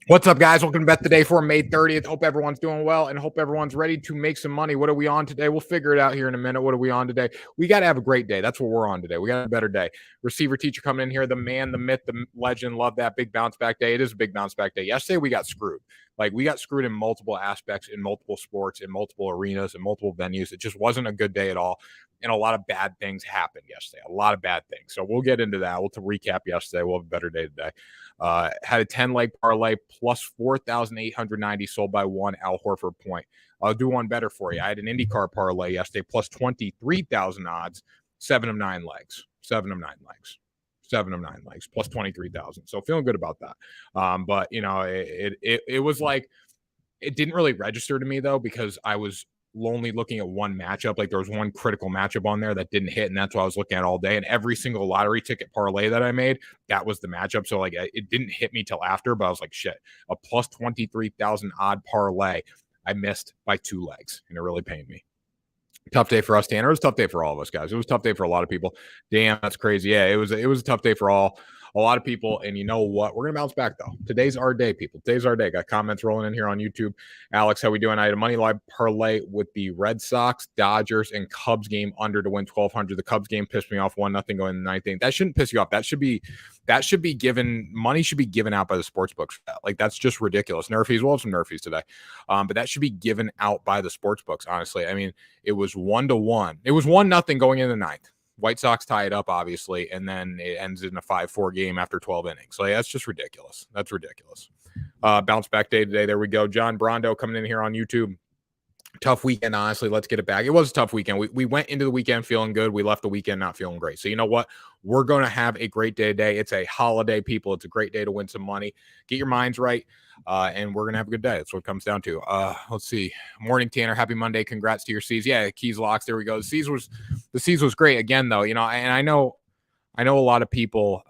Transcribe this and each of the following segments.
What's up, guys? Welcome to Bet the Day for May 30th. Hope everyone's doing well and hope everyone's ready to make some money. What are we on today? We'll figure it out here in a minute. What are we on today? We got to have a great day. That's what we're on today. We got a better day. Receiver teacher coming in here, the man, the myth, the legend. Love that big bounce back day. It is a big bounce back day. Yesterday, we got screwed. We got screwed in multiple aspects, in multiple sports, in multiple arenas, in multiple venues. It just wasn't a good day at all. And a lot of bad things happened yesterday. A lot of bad things. So we'll get into that. We'll recap yesterday. We'll have a better day today. Had a 10-leg parlay plus 4,890 sold by one Al Horford point. I'll do one better for you. I had an IndyCar parlay yesterday plus 23,000 odds, 7 of 9 legs, 7 of 9 legs. 7 of 9 legs plus 23,000. So feeling good about that. But you know, it was like, it didn't really register to me though, because I was only looking at one matchup. Like there was one critical matchup on there that didn't hit, and that's what I was looking at all day. And every single lottery ticket parlay that I made, that was the matchup. So like it didn't hit me till after, but I was like, shit, a plus 23,000 odd parlay I missed by 2 legs, and it really pained me. Tough day for us, Tanner. It was a tough day for all of us, guys. It was a tough day for a lot of people. Damn, that's crazy. Yeah, it was a tough day for a lot of people. And you know what? We're gonna bounce back though. Today's our day, people. Today's our day. Got comments rolling in here on YouTube. Alex, how we doing? I had a money line parlay with the Red Sox, Dodgers, and Cubs game under to win 1,200. The Cubs game pissed me off 1-0 going in the ninth inning. That shouldn't piss you off. That should be given. Money should be given out by the sports books. Like that's just ridiculous. Nerfies, we'll have some Nerfies today, but that should be given out by the sports books. Honestly, I mean, it was 1-1. It was 1-0 going in the ninth. White Sox tie it up, obviously, and then it ends in a 5-4 game after 12 innings. So yeah, that's just ridiculous. That's ridiculous. Bounce back day today. There we go. John Brondo coming in here on YouTube. Tough weekend, honestly. Let's get it back. It was a tough weekend. We went into the weekend feeling good. We left the weekend not feeling great. So you know what? We're going to have a great day today. It's a holiday, people. It's a great day to win some money. Get your minds right, and we're going to have a good day. That's what it comes down to. Let's see. Morning, Tanner. Happy Monday. Congrats to your C's. Yeah, Keys locks. There we go. The C's was great again, though. You know, and I know a lot of people,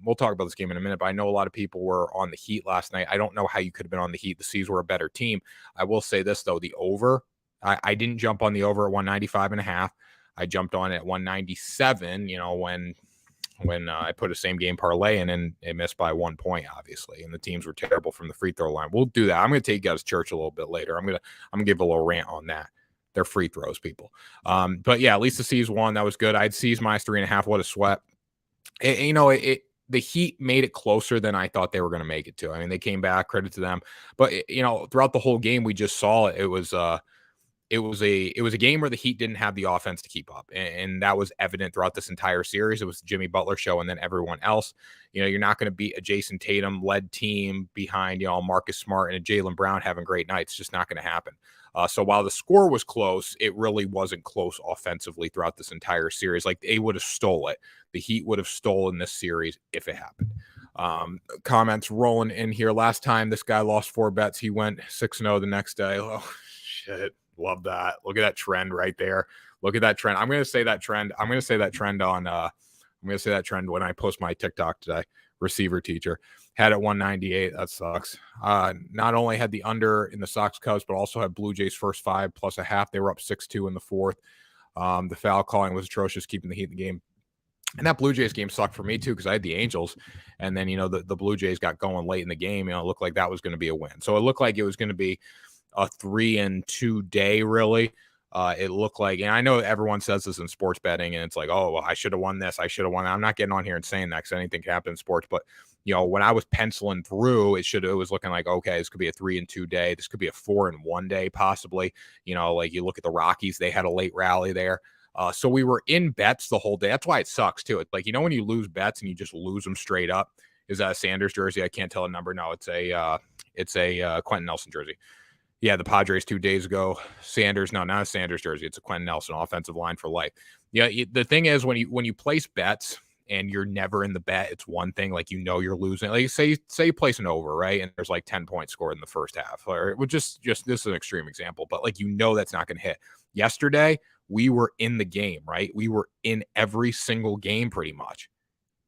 we'll talk about this game in a minute, but I know a lot of people were on the Heat last night. I don't know how you could have been on the Heat. The C's were a better team. I will say this, though. The over, I didn't jump on the over at 195.5. I jumped on it at 197, you know, when I put a same game parlay in, and it missed by 1 point, obviously. And the teams were terrible from the free throw line. We'll do that. I'm going to take you guys to church a little bit later. I'm going to give a little rant on that. They're free throws, people. But yeah, at least the C's won. That was good. I had C's minus 3.5. What a sweat. The Heat made it closer than I thought they were going to make it to. I mean, they came back, credit to them. But you know, throughout the whole game, we just saw it. It was a game where the Heat didn't have the offense to keep up, and that was evident throughout this entire series. It was the Jimmy Butler show, and then everyone else. You know, you're not going to beat a Jason Tatum led team behind, you know, Marcus Smart and a Jaylen Brown having great nights. It's just not going to happen. So while the score was close, it really wasn't close offensively throughout this entire series. Like they would have stole it. The Heat would have stolen this series if it happened. Comments rolling in here. Last time this guy lost 4 bets, he went 6-0 the next day. Oh shit. Love that. Look at that trend right there. Look at that trend. I'm going to say that trend when I post my TikTok today. Receiver teacher had it 198. That sucks. Not only had the under in the Sox Cubs, but also had Blue Jays first 5 plus a half. They were up 6-2 in the fourth. The foul calling was atrocious, keeping the Heat in the game. And that Blue Jays game sucked for me too, because I had the Angels, and then, you know, the Blue Jays got going late in the game. You know, it looked like that was going to be a win. So it looked like it was going to be a 3-2 day, really. It looked like, and I know everyone says this in sports betting, and it's like, oh, well, I should have won this. I should have won that. I'm not getting on here and saying that, because anything can happen in sports. But, you know, when I was penciling through, it was looking like, okay, this could be a 3-2 day. This could be a 4-1 day, possibly. You know, like you look at the Rockies, they had a late rally there. So we were in bets the whole day. That's why it sucks too. It's like, you know, when you lose bets and you just lose them straight up. Is that a Sanders jersey? I can't tell a number. No, it's a Quentin Nelson jersey. Yeah, the Padres 2 days ago. Sanders, no, not a Sanders jersey. It's a Quentin Nelson offensive line for life. Yeah, the thing is, when you place bets and you're never in the bet, it's one thing. Like, you know, you're losing. Like, say you place an over, right? And there's like 10 points scored in the first half. Or it would just this is an extreme example, but like, you know, that's not going to hit. Yesterday, we were in the game, right? We were in every single game pretty much.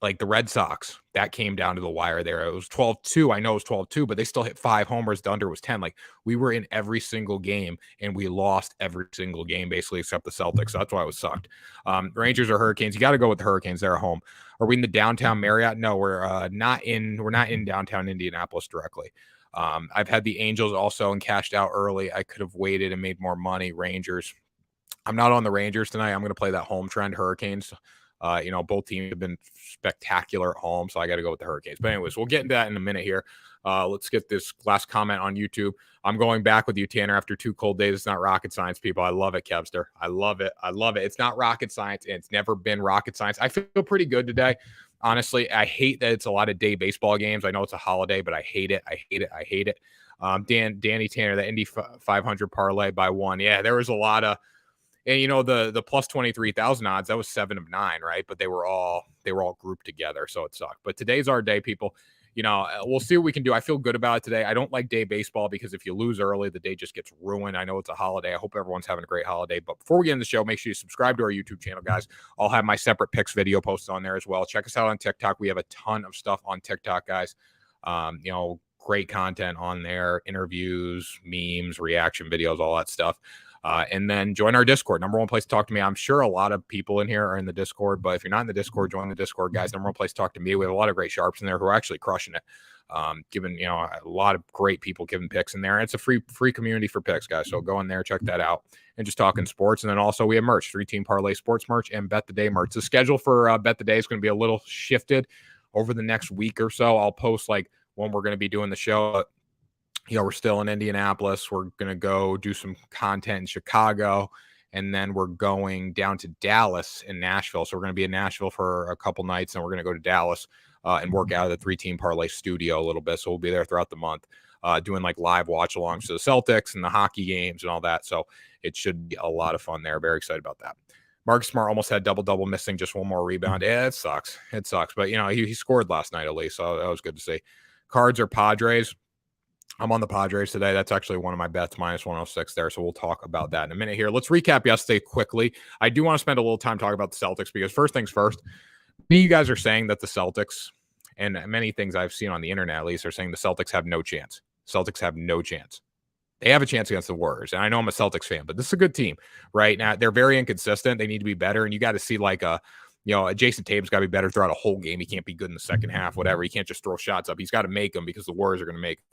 Like the Red Sox, that came down to the wire there. It was 12-2. I know it was 12-2, but they still hit 5 homers. The under was 10. Like, we were in every single game, and we lost every single game, basically, except the Celtics. So that's why I was sucked. Rangers or Hurricanes. You got to go with the Hurricanes. They're at home. Are we in the downtown Marriott? No, we're not in downtown Indianapolis directly. I've had the Angels also and cashed out early. I could have waited and made more money. Rangers. I'm not on the Rangers tonight. I'm going to play that home trend Hurricanes. Both teams have been spectacular at home, so I got to go with the Hurricanes. But anyways, we'll get into that in a minute here. Let's get this last comment on YouTube. I'm going back with you, Tanner, after 2 cold days. It's not rocket science, people. I love it, Kevster. I love it. I love it. It's not rocket science, and it's never been rocket science. I feel pretty good today. Honestly, I hate that it's a lot of day baseball games. I know it's a holiday, but I hate it. I hate it. I hate it. Danny Tanner, the Indy 500 parlay by 1. Yeah, there was a lot of, and the plus 23,000 odds, that was 7 of 9, right? But they were all grouped together, so it sucked. But today's our day, people. We'll see what we can do. I feel good about it today. I don't like day baseball because if you lose early, the day just gets ruined. I know it's a holiday. I hope everyone's having a great holiday. But before we get in the show, make sure you subscribe to our YouTube channel, guys. I'll have my separate picks video posted on there as well. Check us out on TikTok. We have a ton of stuff on TikTok, guys. Great content on there, interviews, memes, reaction videos, all that stuff. And then join our Discord. Number 1 place to talk to me. I'm sure a lot of people in here are in the Discord, but if you're not in the Discord, join the Discord, guys. Number 1 place to talk to me. We have a lot of great sharps in there who are actually crushing it. Giving a lot of great people giving picks in there. And it's a free community for picks, guys. So go in there, check that out, and just talking sports. And then also we have merch, 3 Team Parlay Sports merch and Bet the Day merch. The schedule for Bet the Day is going to be a little shifted over the next week or so. I'll post like when we're going to be doing the show. We're still in Indianapolis. We're going to go do some content in Chicago, and then we're going down to Dallas and Nashville. So we're going to be in Nashville for a couple nights, and we're going to go to Dallas and work out of the 3 Team Parlay studio a little bit. So we'll be there throughout the month doing like live watch-alongs to the Celtics and the hockey games and all that. So it should be a lot of fun there. Very excited about that. Marcus Smart almost had double-double, missing just 1 more rebound. Yeah, it sucks. It sucks. But, he scored last night at least, so that was good to see. Cards or Padres? I'm on the Padres today. That's actually one of my bets, minus 106 there. So we'll talk about that in a minute here. Let's recap yesterday quickly. I do want to spend a little time talking about the Celtics because first things first, many of you guys are saying that the Celtics, and many things I've seen on the internet at least, are saying the Celtics have no chance. Celtics have no chance. They have a chance against the Warriors. And I know I'm a Celtics fan, but this is a good team right now. They're very inconsistent. They need to be better. And you got to see like Jason Tatum's got to be better throughout a whole game. He can't be good in the second half, whatever. He can't just throw shots up. He's got to make them because the Warriors are going to make them.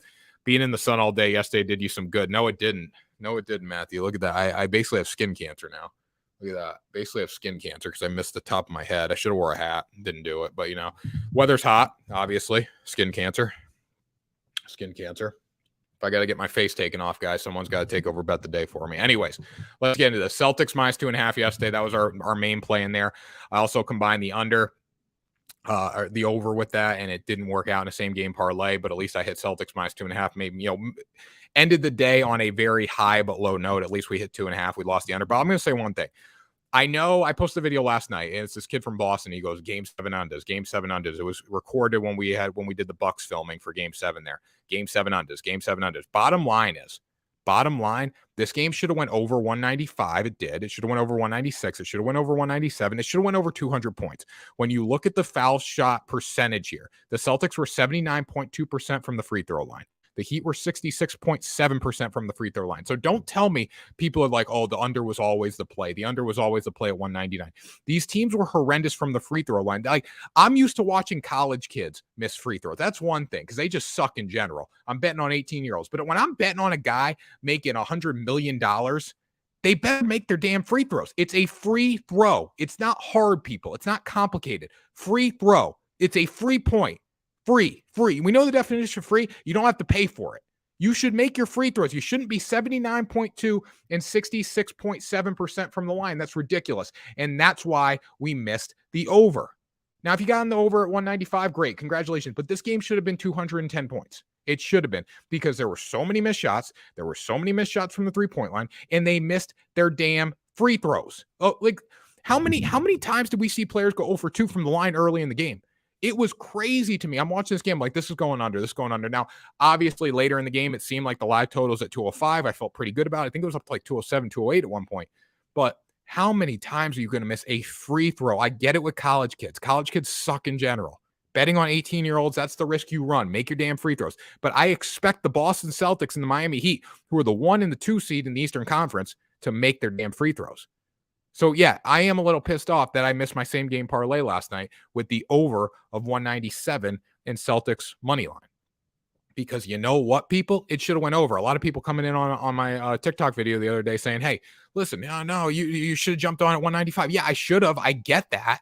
Being in the sun all day yesterday did you some good. No, it didn't. No, it didn't, Matthew. Look at that. I basically have skin cancer now. Look at that. Basically have skin cancer because I missed the top of my head. I should have wore a hat. Didn't do it. But, weather's hot, obviously. Skin cancer. Skin cancer. If I got to get my face taken off, guys, someone's got to take over Bet the Day for me. Anyways, let's get into this. Celtics minus 2.5 yesterday. That was our main play in there. I also combined the under. The over with that, and it didn't work out in a same game parlay, but at least I hit Celtics minus 2.5. Maybe, ended the day on a very high but low note. At least we hit 2.5. We lost the under. But I'm going to say one thing. I know I posted a video last night, and it's this kid from Boston. He goes, Game 7 unders, Game 7 unders. It was recorded when we did the Bucks filming for Game 7 there. Game 7 unders, Game 7 unders. Bottom line, this game should have went over 195. It did. It should have went over 196. It should have went over 197. It should have went over 200 points. When you look at the foul shot percentage here, the Celtics were 79.2% from the free throw line. The Heat were 66.7% from the free throw line. So don't tell me people are like, oh, the under was always the play. The under was always the play at 199. These teams were horrendous from the free throw line. Like, I'm used to watching college kids miss free throws. That's one thing because they just suck in general. I'm betting on 18-year-olds. But when I'm betting on a guy making $100 million, they better make their damn free throws. It's a free throw. It's not hard, people. It's not complicated. Free throw. It's a free point. Free. We know the definition of free. You don't have to pay for it. You should make your free throws. You shouldn't be 79.2 and 66.7% from the line. That's ridiculous. And that's why we missed the over. Now, if you got on the over at 195, great. Congratulations. But this game should have been 210 points. It should have been because there were so many missed shots. There were so many missed shots from the three-point line, and they missed their damn free throws. Oh, like how many times did we see players go 0 for 2 from the line early in the game? It was crazy to me. I'm watching this game like this is going under. Now, obviously, later in the game, it seemed like the live totals at 205. I felt pretty good about it. I think it was up to like 207, 208 at one point. But how many times are you going to miss a free throw? I get it with college kids. College kids suck in general. Betting on 18-year-olds, that's the risk you run. Make your damn free throws. But I expect the Boston Celtics and the Miami Heat, who are the 1 and the 2 seed in the Eastern Conference, to make their damn free throws. So, yeah, I am a little pissed off that I missed my same game parlay last night with the over of 197 in Celtics money line. Because you know what, people? It should have went over. A lot of people coming in on my TikTok video the other day saying, hey, listen, no, you should have jumped on at 195. Yeah, I should have. I get that.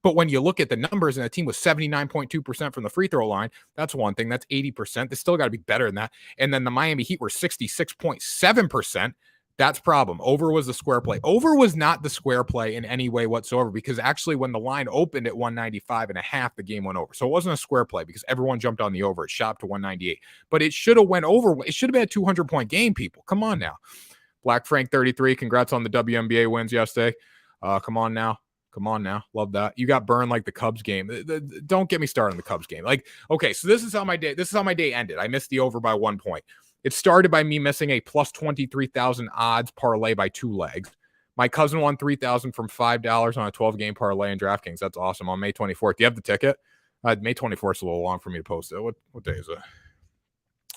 But when you look at the numbers and the team was 79.2% from the free throw line, that's one thing. That's 80%. They still got to be better than that. And then the Miami Heat were 66.7%. That's problem. Over was the square play. Over was not the square play in any way whatsoever, because actually when the line opened at 195.5, the game went over. So it wasn't a square play because everyone jumped on the over. It shot to 198. But it should have went over. It should have been a 200-point game, people. Come on now. Black Frank 33, congrats on the WNBA wins yesterday. Come on now. Love that. You got burned like the Cubs game. Don't get me started on the Cubs game. Like, okay, so this is how my day ended. I missed the over by 1 point. It started by me missing a plus 23,000 odds parlay by 2 legs. My cousin won 3,000 from $5 on a 12-game parlay in DraftKings. That's awesome. On May 24th. Do you have the ticket? May 24th is a little long for me to post it. What day is it?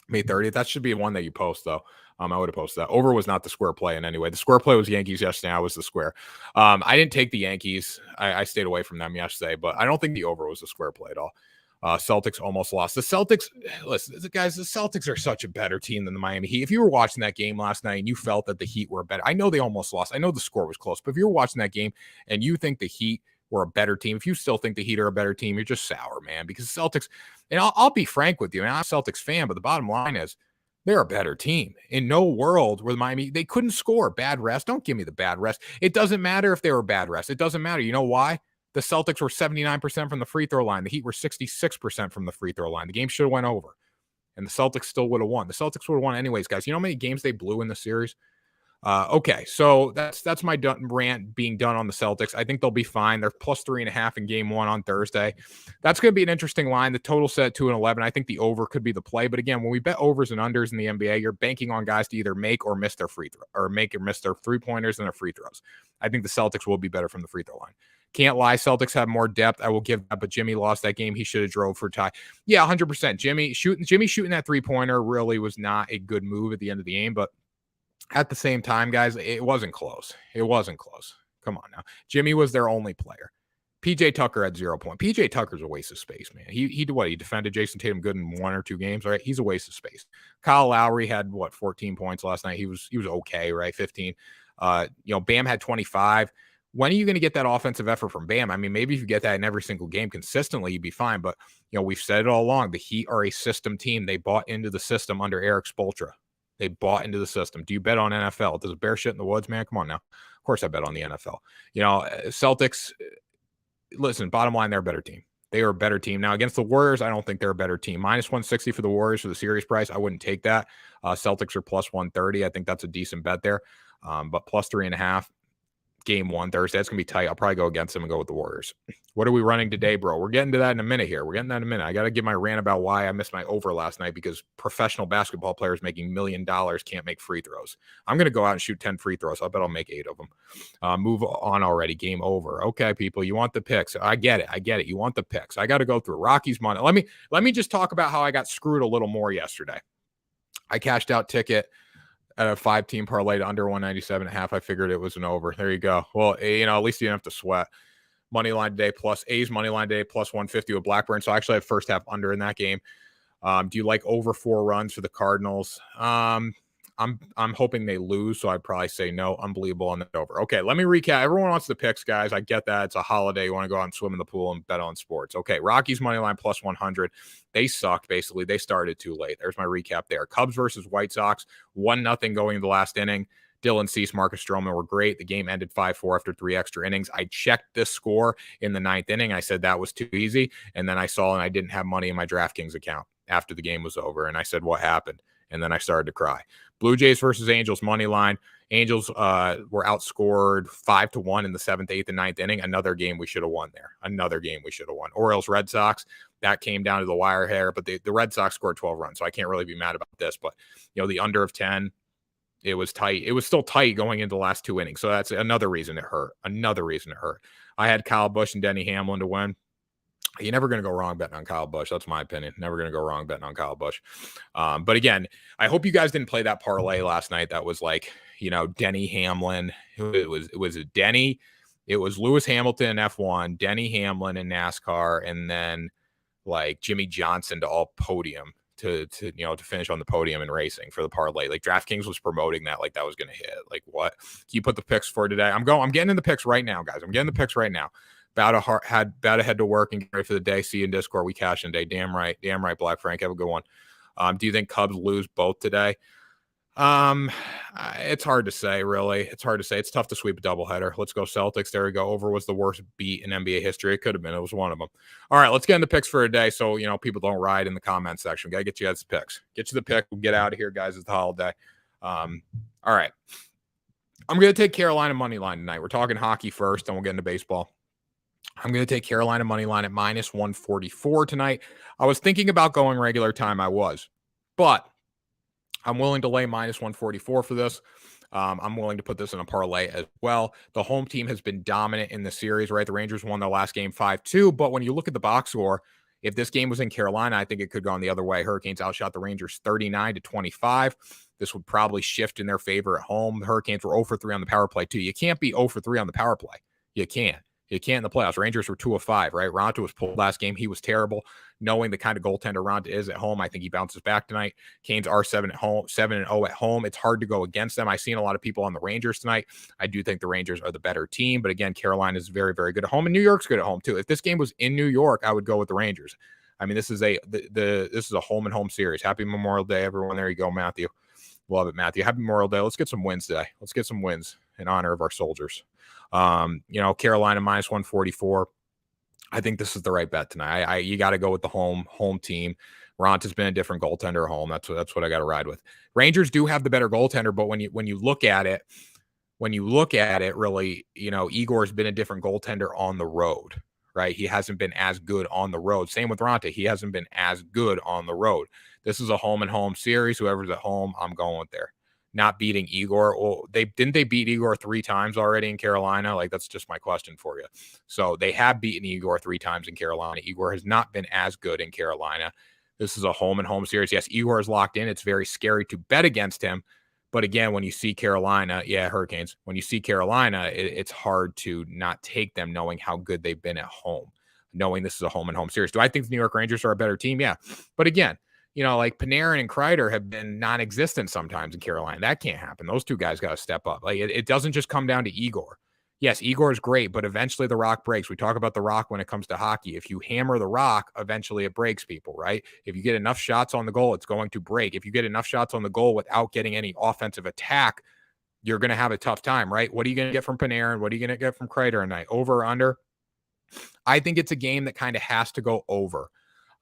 May 30th. That should be one that you post, though. I would have posted that. Over was not the square play in any way. The square play was Yankees yesterday. I was the square. I didn't take the Yankees. I stayed away from them yesterday, but I don't think the over was the square play at all. Celtics almost lost. The Celtics, listen, guys, the Celtics are such a better team than the Miami Heat. If you were watching that game last night and you felt that the Heat were better, I know they almost lost. I know the score was close, but if you were watching that game and you think the Heat were a better team, if you still think the Heat are a better team, you're just sour, man, because Celtics, and I'll be frank with you, and I'm a Celtics fan, but the bottom line is they're a better team. In no world where the Miami, they couldn't score. Bad rest. Don't give me the bad rest. It doesn't matter if they were bad rest. It doesn't matter. You know why? The Celtics were 79% from the free throw line. The Heat were 66% from the free throw line. The game should have went over, and the Celtics still would have won. The Celtics would have won anyways, guys. You know how many games they blew in the series? Okay, so that's my rant being done on the Celtics. I think they'll be fine. They're plus 3.5 in game 1 on Thursday. That's going to be an interesting line. The total set at 2-11. I think the over could be the play. But again, when we bet overs and unders in the NBA, you're banking on guys to either make or miss their free throw, or make or miss their 3-pointers and their free throws. I think the Celtics will be better from the free throw line. Can't lie, Celtics have more depth. I will give that, but Jimmy lost that game. He should have drove for a tie. Yeah, 100%. Jimmy shooting that 3-pointer really was not a good move at the end of the game, but at the same time, guys, it wasn't close. It wasn't close. Come on now. Jimmy was their only player. PJ Tucker had 0 points. PJ Tucker's a waste of space, man. He did what? He defended Jason Tatum good in 1 or 2 games, right? He's a waste of space. Kyle Lowry had 14 points last night. He was okay, right? 15. Bam had 25. When are you going to get that offensive effort from Bam? I mean, maybe if you get that in every single game consistently, you'd be fine. But, we've said it all along. The Heat are a system team. They bought into the system under Eric Spoelstra. They bought into the system. Do you bet on NFL? Does it bear shit in the woods, man? Come on now. Of course I bet on the NFL. Celtics, listen, bottom line, they're a better team. They are a better team. Now, against the Warriors, I don't think they're a better team. Minus 160 for the Warriors for the series price. I wouldn't take that. Celtics are plus 130. I think that's a decent bet there. But plus 3.5. Game 1 Thursday. That's going to be tight. I'll probably go against them and go with the Warriors. What are we running today, bro? We're getting to that in a minute here. I got to give my rant about why I missed my over last night, because professional basketball players making $1 million can't make free throws. I'm going to go out and shoot 10 free throws. I bet I'll make 8 of them. Move on already. Game over. Okay, people, you want the picks. I get it. You want the picks. I got to go through Rockies money. Let me just talk about how I got screwed a little more yesterday. I cashed out ticket at a 5-team parlay to under 197.5. I figured it was an over. There you go. Well, at least you didn't have to sweat. Money line today plus A's money line today plus 150 with Blackburn. So I actually have first half under in that game. Do you like over 4 runs for the Cardinals? I'm hoping they lose, so I'd probably say no. Unbelievable on that over. Okay, let me recap. Everyone wants the picks, guys. I get that. It's a holiday. You want to go out and swim in the pool and bet on sports. Okay, Rockies money line plus 100. They sucked, basically. They started too late. There's my recap there. Cubs versus White Sox, 1-0 going into the last inning. Dylan Cease, Marcus Stroman were great. The game ended 5-4 after 3 extra innings. I checked this score in the 9th inning. I said that was too easy, and then I saw and I didn't have money in my DraftKings account after the game was over, and I said, what happened? And then I started to cry. Blue Jays versus Angels money line. Angels were outscored 5-1 in the 7th, 8th, and 9th inning. Another game we should have won there. Orioles Red Sox, that came down to the wire here, but the Red Sox scored 12 runs, so I can't really be mad about this. But the under of 10, it was tight. It was still tight going into the last 2 innings, so that's another reason it hurt. I had Kyle Busch and Denny Hamlin to win. You're never going to go wrong betting on Kyle Busch. That's my opinion. Never going to go wrong betting on Kyle Busch. But again, I hope you guys didn't play that parlay last night. That was like, Denny Hamlin. It was Denny. It was Lewis Hamilton in F1, Denny Hamlin in NASCAR, and then like Jimmy Johnson to all podium to finish on the podium in racing for the parlay. Like DraftKings was promoting that like that was going to hit. Like what? Can you put the picks for today? I'm getting in the picks right now, guys. I'm getting the picks right now. About to head to work and get ready for the day. See you in Discord. We cash in day. Damn right, Black Frank. Have a good one. Do you think Cubs lose both today? It's hard to say, really. It's hard to say. It's tough to sweep a doubleheader. Let's go Celtics. There we go. Over was the worst beat in NBA history. It could have been. It was one of them. All right, let's get in the picks for a day so, people don't ride in the comment section. Got to get you guys the picks. Get you the pick. We'll get out of here, guys. It's the holiday. All right. I'm going to take Carolina money line tonight. We're talking hockey first, then we'll get into baseball. I'm going to take Carolina money line at minus 144 tonight. I was thinking about going regular time. But I'm willing to lay minus 144 for this. I'm willing to put this in a parlay as well. The home team has been dominant in the series, right? The Rangers won their last game 5-2. But when you look at the box score, if this game was in Carolina, I think it could go on the other way. Hurricanes outshot the Rangers 39-25. This would probably shift in their favor at home. The Hurricanes were 0 for 3 on the power play, too. You can't be 0 for 3 on the power play. You can't. You can't in the playoffs. Rangers were 2 of 5, right? Ronta was pulled last game. He was terrible. Knowing the kind of goaltender Ronta is at home, I think he bounces back tonight. Canes are 7-0 at home. It's hard to go against them. I've seen a lot of people on the Rangers tonight. I do think the Rangers are the better team, but again, Carolina is very, very good at home, and New York's good at home too. If this game was in New York, I would go with the Rangers. I mean, this is a home and home series. Happy Memorial Day, everyone. There you go, Matthew. Love it, Matthew. Happy Memorial Day. Let's get some wins today. Let's get some wins in honor of our soldiers. Carolina minus 144. I think this is the right bet tonight. You got to go with the home team. Ronta's been a different goaltender at home. That's what I got to ride with. Rangers do have the better goaltender, but when you look at it, really, Igor's been a different goaltender on the road, right? He hasn't been as good on the road. Same with Ronta. He hasn't been as good on the road. This is a home and home series. Whoever's at home, I'm going with there. Not beating Igor. Well, they beat Igor 3 times already in Carolina? Like, that's just my question for you. So they have beaten Igor 3 times in Carolina. Igor has not been as good in Carolina. This is a home and home series. Yes, Igor is locked in. It's very scary to bet against him. But again, when you see Carolina, Hurricanes, when you see Carolina, it's hard to not take them knowing how good they've been at home, knowing this is a home and home series. Do I think the New York Rangers are a better team? Yeah. But again, like Panarin and Kreider have been non-existent sometimes in Carolina. That can't happen. Those two guys got to step up. Like it doesn't just come down to Igor. Yes, Igor is great, but eventually the rock breaks. We talk about the rock when it comes to hockey. If you hammer the rock, eventually it breaks people, right? If you get enough shots on the goal, it's going to break. If you get enough shots on the goal without getting any offensive attack, you're going to have a tough time, right? What are you going to get from Panarin? What are you going to get from Kreider tonight? Over or under? I think it's a game that kind of has to go over.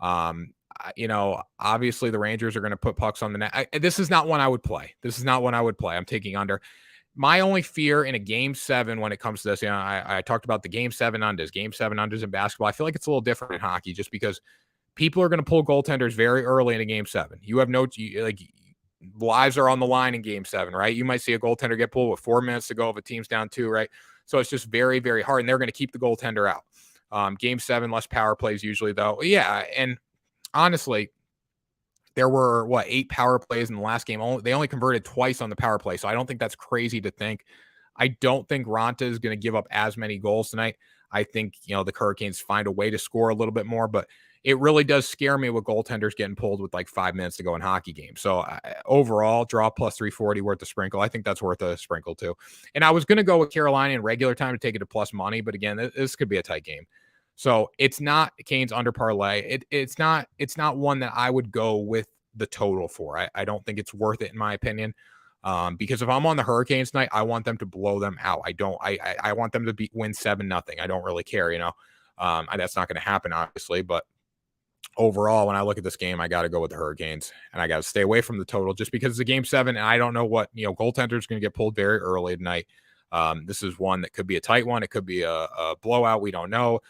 Obviously the Rangers are going to put pucks on the net. This is not one I would play. I'm taking under. My only fear in a game 7 when it comes to this, I talked about the game 7 unders in basketball. I feel like it's a little different in hockey just because people are going to pull goaltenders very early in a game 7. You have lives are on the line in game 7, right? You might see a goaltender get pulled with 4 minutes to go if a team's down 2, right? So it's just very, very hard, and they're going to keep the goaltender out. Game 7, less power plays usually, though. Yeah, and honestly, there were 8 power plays in the last game. They only converted twice on the power play, so I don't think that's crazy to think. I don't think Ronta is going to give up as many goals tonight. I think the Hurricanes find a way to score a little bit more, but it really does scare me with goaltenders getting pulled with 5 minutes to go in hockey games. So overall, draw plus 340 worth a sprinkle. I think that's worth a sprinkle too. And I was going to go with Carolina in regular time to take it to plus money, but again, this could be a tight game. So it's not Canes under parlay. It's not one that I would go with the total for. I don't think it's worth it in my opinion. Because if I'm on the Hurricanes tonight, I want them to blow them out. I want them to win 7-0. I don't really care, that's not going to happen obviously, but overall, when I look at this game, I got to go with the Hurricanes and I got to stay away from the total just because it's a game 7 and I don't know what, goaltender is going to get pulled very early tonight. This is one that could be a tight one. It could be a blowout. We don't know.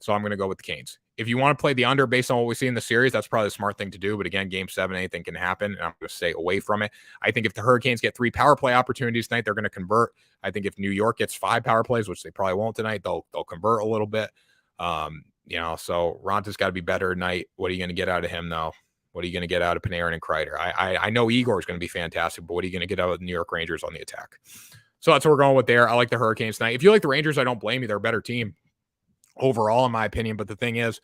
So I'm going to go with the Canes. If you want to play the under based on what we see in the series, that's probably the smart thing to do. But again, game 7, anything can happen, and I'm going to stay away from it. I think if the Hurricanes get 3 power play opportunities tonight, they're going to convert. I think if New York gets 5 power plays, which they probably won't tonight, they'll convert a little bit. So Ronta's got to be better tonight. What are you going to get out of him, though? What are you going to get out of Panarin and Kreider? I know Igor is going to be fantastic, but what are you going to get out of the New York Rangers on the attack? So that's what we're going with there. I like the Hurricanes tonight. If you like the Rangers, I don't blame you. They're a better team overall, in my opinion. But the thing is,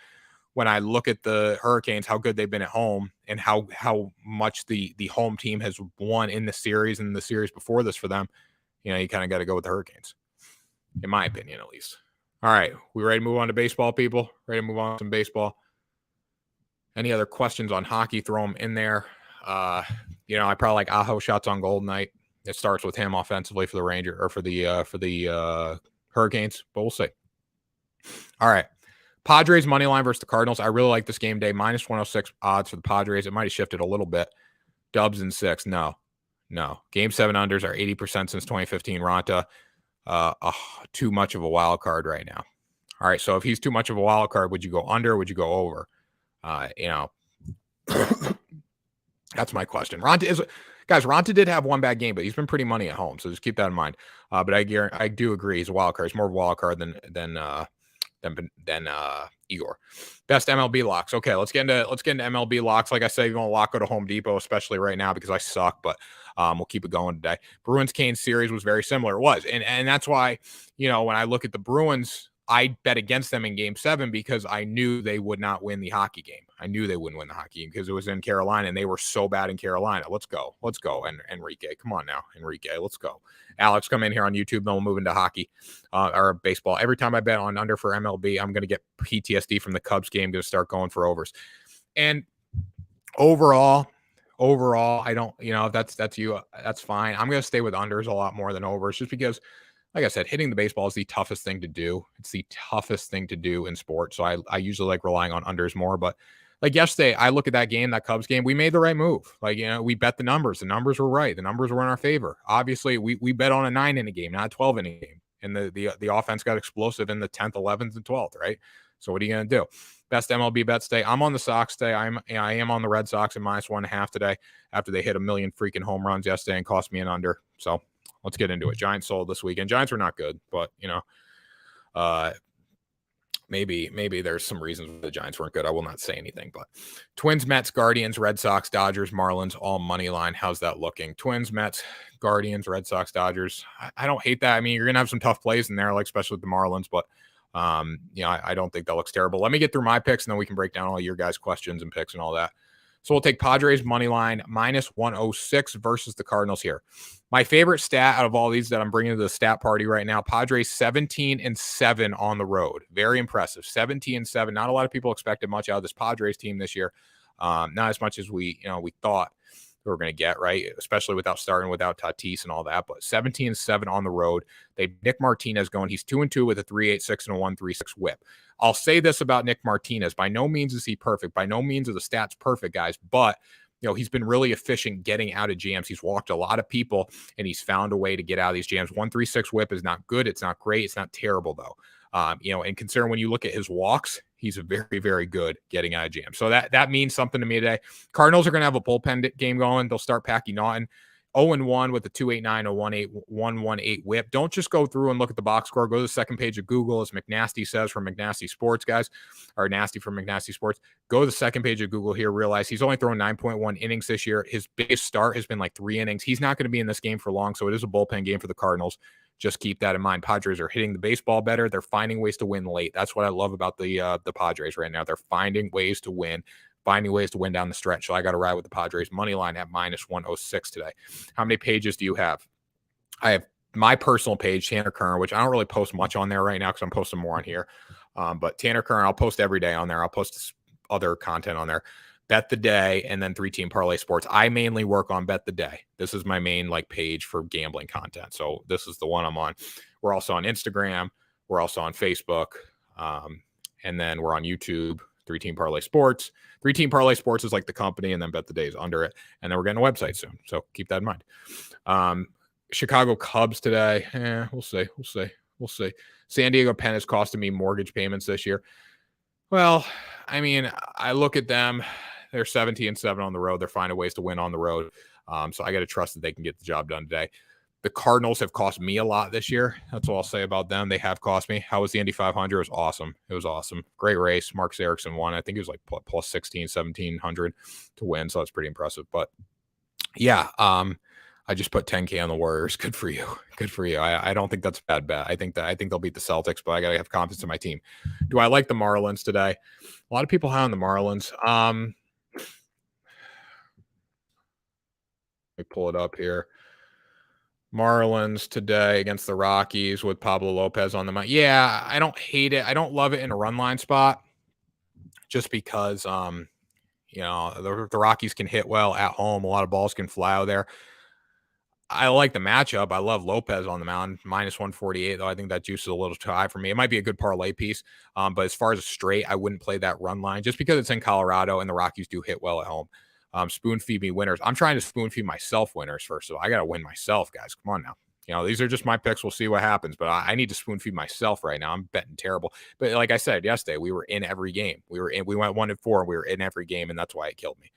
when I look at the Hurricanes, how good they've been at home and how much the home team has won in the series and the series before this for them, you kind of got to go with the Hurricanes, in my opinion, at least. All right, we ready to move on to baseball, people? Ready to move on to some baseball? Any other questions on hockey? Throw them in there. I probably like Aho shots on goal night. It starts with him offensively for the Ranger or for the Hurricanes, but we'll see. All right. Padres money line versus the Cardinals. I really like this game day. Minus 106 odds for the Padres. It might have shifted a little bit. Dubs and 6. No. Game 7 unders are 80% since 2015. Ronta, too much of a wild card right now. All right. So if he's too much of a wild card, would you go under or would you go over? That's my question. Ronta did have one bad game, but he's been pretty money at home. So just keep that in mind. But I do agree he's a wild card. He's more of a wild card than Igor. Best MLB locks. Okay, let's get into MLB locks. Like I said, you're going to lock go to Home Depot, especially right now because I suck, but we'll keep it going today. Bruins-Canes series was very similar. It was. And that's why, when I look at the Bruins, I bet against them in game 7 because I knew they would not win the hockey game. I knew they wouldn't win the hockey game because it was in Carolina and they were so bad in Carolina. Let's go. And Enrique, come on now. Enrique, let's go. Alex, come in here on YouTube. Then we'll move into hockey or baseball. Every time I bet on under for MLB, I'm going to get PTSD from the Cubs game. Going to start going for overs. And overall, I don't, if that's you, that's fine. I'm going to stay with unders a lot more than overs just because, like I said, hitting the baseball is the toughest thing to do. It's the toughest thing to do in sports. So I usually like relying on unders more. But like yesterday, I look at that game, that Cubs game, we made the right move. We bet the numbers. The numbers were right. The numbers were in our favor. Obviously, we bet on a 9-inning game, not a 12-inning game. And the offense got explosive in the 10th, 11th, and 12th, right? So what are you going to do? Best MLB bets today. I'm on the Sox today. I am on the Red Sox at minus 1.5 today after they hit a million freaking home runs yesterday and cost me an under. So let's get into it. Giants sold this weekend. Giants were not good, but maybe there's some reasons the Giants weren't good. I will not say anything, but Twins, Mets, Guardians, Red Sox, Dodgers, Marlins, all money line. How's that looking? Twins, Mets, Guardians, Red Sox, Dodgers. I don't hate that. I mean, you're going to have some tough plays in there, like especially with the Marlins, but I don't think that looks terrible. Let me get through my picks and then we can break down all your guys' questions and picks and all that. So we'll take Padres money line minus 106 versus the Cardinals here. My favorite stat out of all these that I'm bringing to the stat party right now, Padres 17-7 on the road. Very impressive. 17-7. Not a lot of people expected much out of this Padres team this year. Not as much as we thought we were going to get, right? Especially without Tatis and all that. But 17-7 on the road. They Nick Martinez going. He's 2-2 with a 3.86 and a 1.36 whip. I'll say this about Nick Martinez. By no means is he perfect. By no means are the stats perfect, guys. But he's been really efficient getting out of jams. He's walked a lot of people, and he's found a way to get out of these jams. 1.36 whip is not good. It's not great. It's not terrible, though. And considering when you look at his walks, he's very, very good getting out of jams. So that means something to me today. Cardinals are going to have a bullpen game going. They'll start Packy Naughton. 0-1 with a 2.89, a 1.18 whip. Don't just go through and look at the box score. Go to the second page of Google, as McNasty says from McNasty Sports, guys, or Nasty from McNasty Sports. Go to the second page of Google here. Realize he's only thrown 9.1 innings this year. His biggest start has been like 3 innings. He's not going to be in this game for long, so it is a bullpen game for the Cardinals. Just keep that in mind. Padres are hitting the baseball better. They're finding ways to win late. That's what I love about the Padres right now. They're finding ways to win. Finding ways to win down the stretch. So I got to ride with the Padres money line at minus 106 today. How many pages do you have? I have my personal page, Tanner Kern, which I don't really post much on there right now because I'm posting more on here. But Tanner Kern, I'll post every day on there. I'll post other content on there. Bet the Day and then 3 Team Parlay Sports. I mainly work on Bet the Day. This is my main page for gambling content. So this is the one I'm on. We're also on Instagram. We're also on Facebook. And then we're on YouTube. 3 Team Parlay Sports. 3 Team Parlay Sports is like the company, and then Bet the Day is under it. And then we're getting a website soon. So keep that in mind. Chicago Cubs today. We'll see. San Diego Pen is costing me mortgage payments this year. Well, I mean, I look at them. They're 17-7 on the road. They're finding ways to win on the road. So I got to trust that they can get the job done today. The Cardinals have cost me a lot this year. That's all I'll say about them. They have cost me. How was the Indy 500? It was awesome. It was awesome. Great race. Marcus Ericsson won. I think it was like plus 16, 1700 to win. So that's pretty impressive. But yeah, I just put 10K on the Warriors. Good for you. Good for you. I don't think that's a bad bet. I think they'll beat the Celtics, but I gotta have confidence in my team. Do I like the Marlins today? A lot of people high on the Marlins. Let me pull it up here. Marlins today against the Rockies with Pablo Lopez on the mound. Yeah, I don't hate it. I don't love it in a run line spot just because the Rockies can hit well at home. A lot of balls can fly out there. I like the matchup. I love Lopez on the mound, minus 148, though. I think that juice is a little too high for me. It might be a good parlay piece, but as far as a straight, I wouldn't play that run line just because it's in Colorado and the Rockies do hit well at home. Spoon feed me winners. I'm trying to spoon feed myself winners first of all. I got to win myself, guys. Come on now. These are just my picks. We'll see what happens, but I need to spoon feed myself right now. I'm betting terrible. But like I said yesterday, we were in every game. We went 1-4 and we were in every game, and that's why it killed me.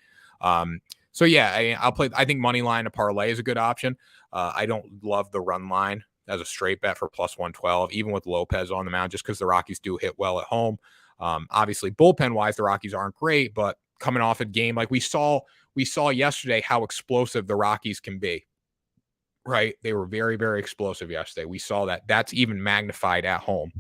So yeah, I'll play. I think money line to parlay is a good option. I don't love the run line as a straight bet for plus 112, even with Lopez on the mound, just because the Rockies do hit well at home. Obviously, bullpen wise, the Rockies aren't great, but coming off a game like we saw yesterday, how explosive the Rockies can be. Right, they were very, very explosive yesterday. We saw that. That's even magnified at home.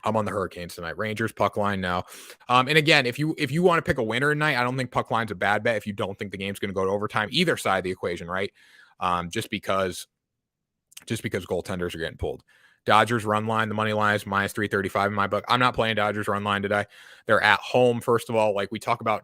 I'm on the Hurricanes tonight. Rangers puck line now. And again, if you want to pick a winner tonight, I don't think puck line's a bad bet if you don't think the game's going to go to overtime, either side of the equation, right? Just because goaltenders are getting pulled. Dodgers run line, the money line is minus 335 in my book. I'm not playing Dodgers run line today. They're at home, first of all. Like we talk about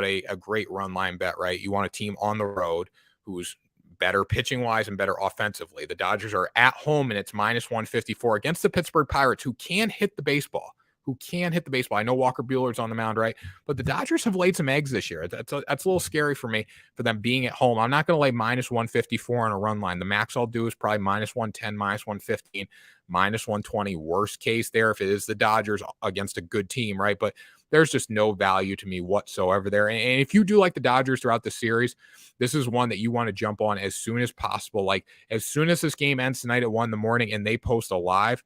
a great run line bet, right? You want a team on the road who's better pitching wise and better offensively. The Dodgers are at home and it's minus 154 against the Pittsburgh Pirates, who can hit the baseball. I know Walker Buehler's on the mound, right? But the Dodgers have laid some eggs this year. That's a little scary for me for them being at home. I'm not going to lay minus 154 on a run line. The max I'll do is probably minus 110, minus 115, minus 120. Worst case there if it is the Dodgers against a good team, right? But there's just no value to me whatsoever there. And if you do like the Dodgers throughout the series, this is one that you want to jump on as soon as possible. Like as soon as this game ends tonight at 1 a.m. and they post a live,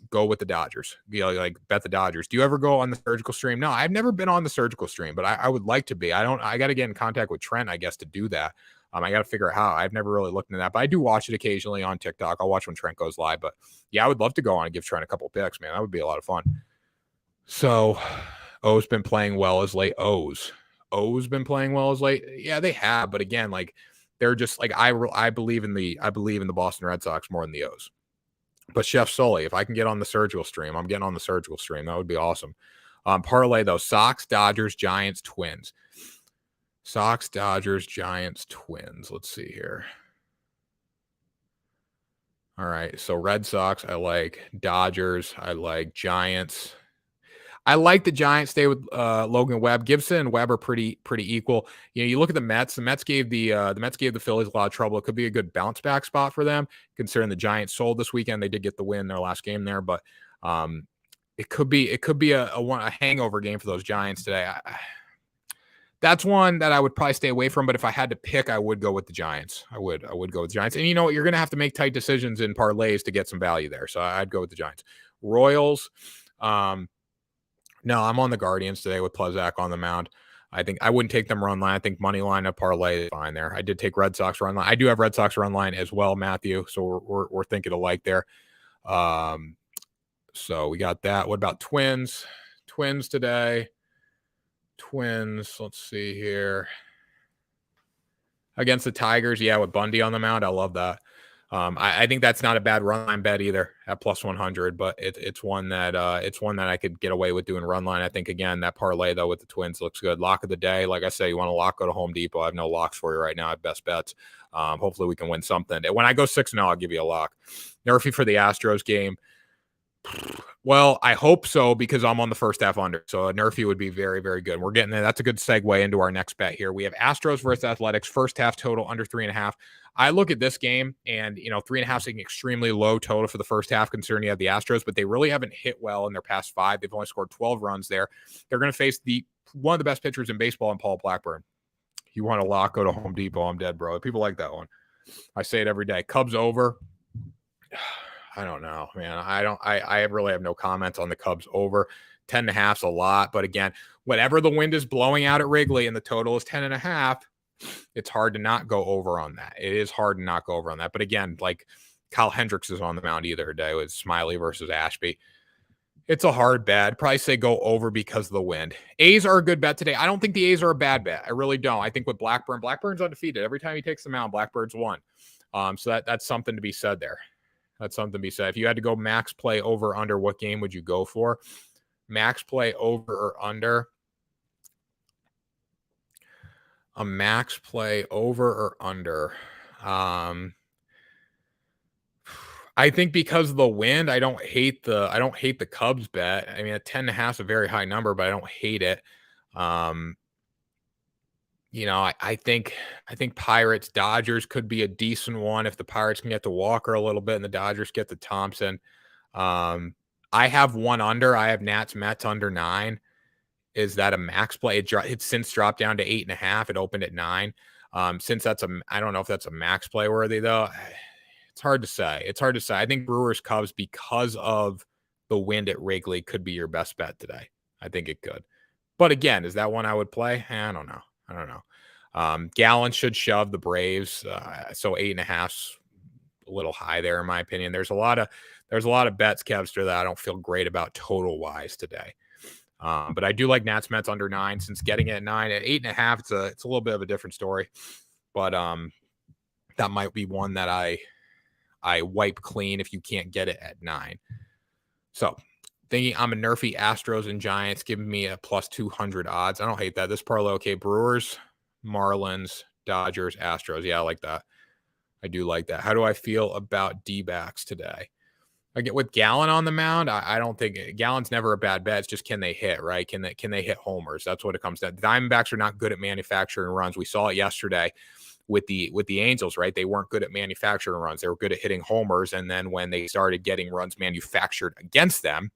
go with the Dodgers. Like bet the Dodgers. Do you ever go on the surgical stream? No, I've never been on the surgical stream, but I would like to be. I got to get in contact with Trent, I guess, to do that. I got to figure out how. I've never really looked into that, but I do watch it occasionally on TikTok. I'll watch when Trent goes live, but yeah, I would love to go on and give Trent a couple picks, man. That would be a lot of fun. So O's been playing well as late. O's been playing well as late. Yeah, they have, but again, like they're just like I believe in the Boston Red Sox more than the O's. But Chef Sully, if I can get on the surgical stream, I'm getting on the surgical stream. That would be awesome. Parlay though, Sox, Dodgers, Giants, Twins. Sox, Dodgers, Giants, Twins. Let's see here. All right, so Red Sox, I like. Dodgers, I like. Giants, I like the Giants. Stay with Logan Webb. Gibson and Webb are pretty equal. You look at the Mets. The Mets gave the Phillies a lot of trouble. It could be a good bounce back spot for them, considering the Giants sold this weekend. They did get the win in their last game there, but it could be a hangover game for those Giants today. That's one that I would probably stay away from. But if I had to pick, I would go with the Giants. I would go with the Giants. And you know what? You're going to have to make tight decisions in parlays to get some value there. So I'd go with the Giants. Royals. No, I'm on the Guardians today with Plesac on the mound. I think I wouldn't take them run line. I think money line to parlay is fine there. I did take Red Sox run line. I do have Red Sox run line as well, Matthew. So we're thinking alike there. So we got that. What about Twins? Twins today. Twins. Let's see here. Against the Tigers, yeah, with Bundy on the mound. I love that. I think that's not a bad run line bet either at plus 100, but it's one that I could get away with doing run line. I think again that parlay though with the Twins looks good. Lock of the day, like I say, you want to lock, go to Home Depot. I have no locks for you right now. I have best bets. Hopefully we can win something. When I go 6-0, I'll give you a lock. Nerfy for the Astros game. Well, I hope so because I'm on the first half under. So a Nerfy would be very, very good. We're getting there. That's a good segue into our next bet here. We have Astros versus Athletics, first half total under 3.5. I look at this game and, 3.5 is an extremely low total for the first half considering you have the Astros, but they really haven't hit well in their past 5. They've only scored 12 runs there. They're going to face one of the best pitchers in baseball in Paul Blackburn. You want to lock, go to Home Depot. I'm dead, bro. People like that one. I say it every day. Cubs over. I don't know, man. I really have no comments on the Cubs over. 10.5's a lot. But again, whatever the wind is blowing out at Wrigley and the total is 10.5, It's hard to not go over on that. It is hard to not go over on that. But again, like Kyle Hendricks is on the mound either day with Smiley versus Ashby. It's a hard bet. I'd probably say go over because of the wind. A's are a good bet today. I don't think the A's are a bad bet. I really don't. I think with Blackburn's undefeated. Every time he takes the mound, Blackburn's won. So that's something to be said there. That's something to be said. If you had to go max play over under, what game would you go for? Max play over or under? A max play over or under? I think because of the wind, I don't hate the Cubs bet. I mean, a 10.5 is a very high number, but I don't hate it. I think Pirates Dodgers could be a decent one if the Pirates can get to Walker a little bit and the Dodgers get to Thompson. I have one under. I have Nats Mets under 9. Is that a max play? It's since dropped down to 8.5. It opened at 9. Since I don't know if that's a max play worthy though. It's hard to say. I think Brewers Cubs, because of the wind at Wrigley, could be your best bet today. I think it could. But again, is that one I would play? I don't know. Gallen should shove the Braves. So 8.5's a little high there, in my opinion. There's a lot of bets, Kevster, that I don't feel great about total wise today. But I do like Nats Mets under 9, since getting it at 9. At 8.5, it's a little bit of a different story. But that might be one that I wipe clean if you can't get it at 9. So thinking I'm a nerfy Astros and Giants, giving me a plus 200 odds. I don't hate that. This parlay, okay, Brewers, Marlins, Dodgers, Astros. Yeah, I like that. I do like that. How do I feel about D-backs today? Again, with Gallen on the mound, I don't think Gallen's never a bad bet. It's just, can they hit, right? Can they hit homers? That's what it comes down to. Diamondbacks are not good at manufacturing runs. We saw it yesterday with the Angels, right? They weren't good at manufacturing runs. They were good at hitting homers. And then when they started getting runs manufactured against them,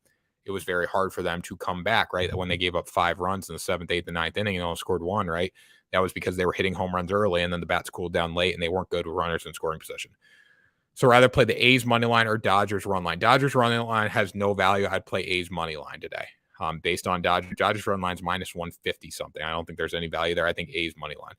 it was very hard for them to come back, right? When they gave up 5 runs in the 7th, 8th, and 9th inning and only scored 1, right? That was because they were hitting home runs early, and then the bats cooled down late, and they weren't good with runners in scoring position. So rather play the A's money line or Dodgers run line. Dodgers run line has no value. I'd play A's money line today. Based on Dodgers run lines minus 150 something. I don't think there's any value there. I think A's money line.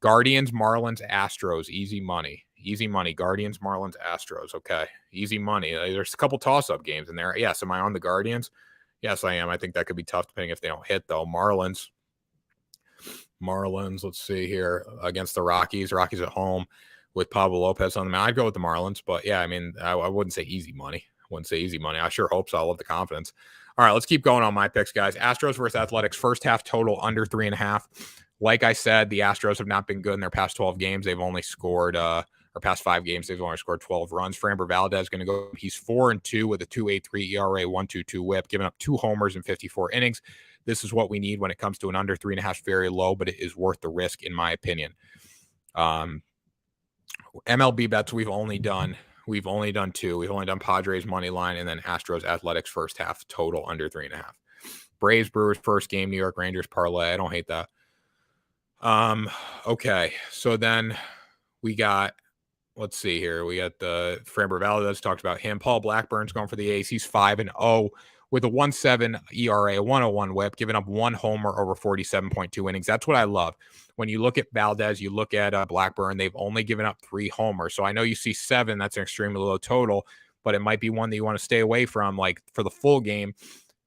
Guardians, Marlins, Astros, easy money. Easy money. Guardians, Marlins, Astros. Okay. Easy money. There's a couple toss-up games in there. Yes. Am I on the Guardians? Yes, I am. I think that could be tough depending if they don't hit, though. Marlins, let's see here. Against the Rockies. Rockies at home with Pablo Lopez on the mound. I'd go with the Marlins. But, yeah, I mean, I wouldn't say easy money. I sure hope so. I love the confidence. All right, let's keep going on my picks, guys. Astros versus Athletics. First half total under 3.5. Like I said, the Astros have not been good in their past 12 games. They've only scored, or past 5 games, they've only scored 12 runs. Framber Valdez is going to go. He's 4-2 with a 2.83 ERA, 1.22 WHIP, giving up 2 homers in 54 innings. This is what we need when it comes to an under 3.5. Very low, but it is worth the risk, in my opinion. MLB bets we've only done 2. We've only done Padres money line and then Astros Athletics first half total under 3.5. Braves Brewers first game, New York Rangers parlay. I don't hate that. Okay. So then we got, let's see here. We got the Framber Valdez, talked about him. Paul Blackburn's going for the A's. He's 5-0 with a 1.7 ERA, 101 WHIP, giving up 1 homer over 47.2 innings. That's what I love. When you look at Valdez, you look at Blackburn, they've only given up 3 homers. So I know you see 7, that's an extremely low total, but it might be one that you want to stay away from, like for the full game,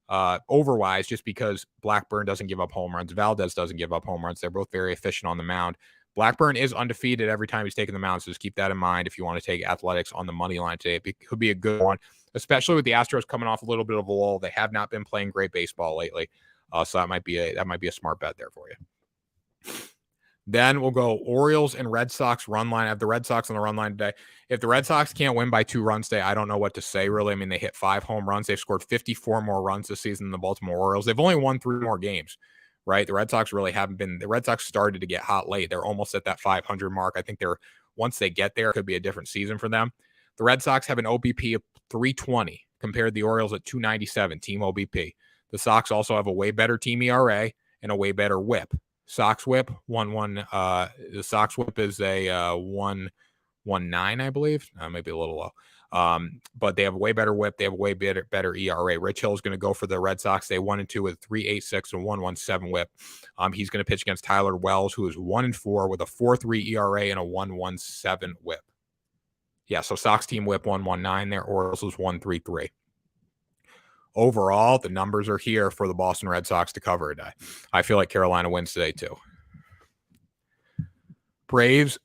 overwise, just because Blackburn doesn't give up home runs. Valdez doesn't give up home runs. They're both very efficient on the mound. Blackburn is undefeated every time he's taken the mound, so just keep that in mind if you want to take Athletics on the money line today. It could be a good one, especially with the Astros coming off a little bit of a lull. They have not been playing great baseball lately, so that might be a smart bet there for you. Then we'll go Orioles and Red Sox run line. I have the Red Sox on the run line today. If the Red Sox can't win by 2 runs today, I don't know what to say, really. I mean, they hit 5 home runs. They've scored 54 more runs this season than the Baltimore Orioles. They've only won 3 more games, right? The Red Sox really haven't been. The Red Sox started to get hot late. They're almost at that 500 mark. I think once they get there, it could be a different season for them. The Red Sox have an OBP of 320 compared to the Orioles at 297, team OBP. The Sox also have a way better team ERA and a way better WHIP. Sox WHIP 1-1. The Sox WHIP is a 1.19, I believe. Maybe a little low. But they have a way better whip. They have a way better ERA. Rich Hill is going to go for the Red Sox. They 1-2 with 3.86 and 1.17 whip. He's going to pitch against Tyler Wells, who is 1-4 with a 4.3 ERA and a 1.17 whip. Yeah, so Sox team whip 1.19 there. Orioles was 1.33. Overall, the numbers are here for the Boston Red Sox to cover today. I feel like Carolina wins today too. Braves,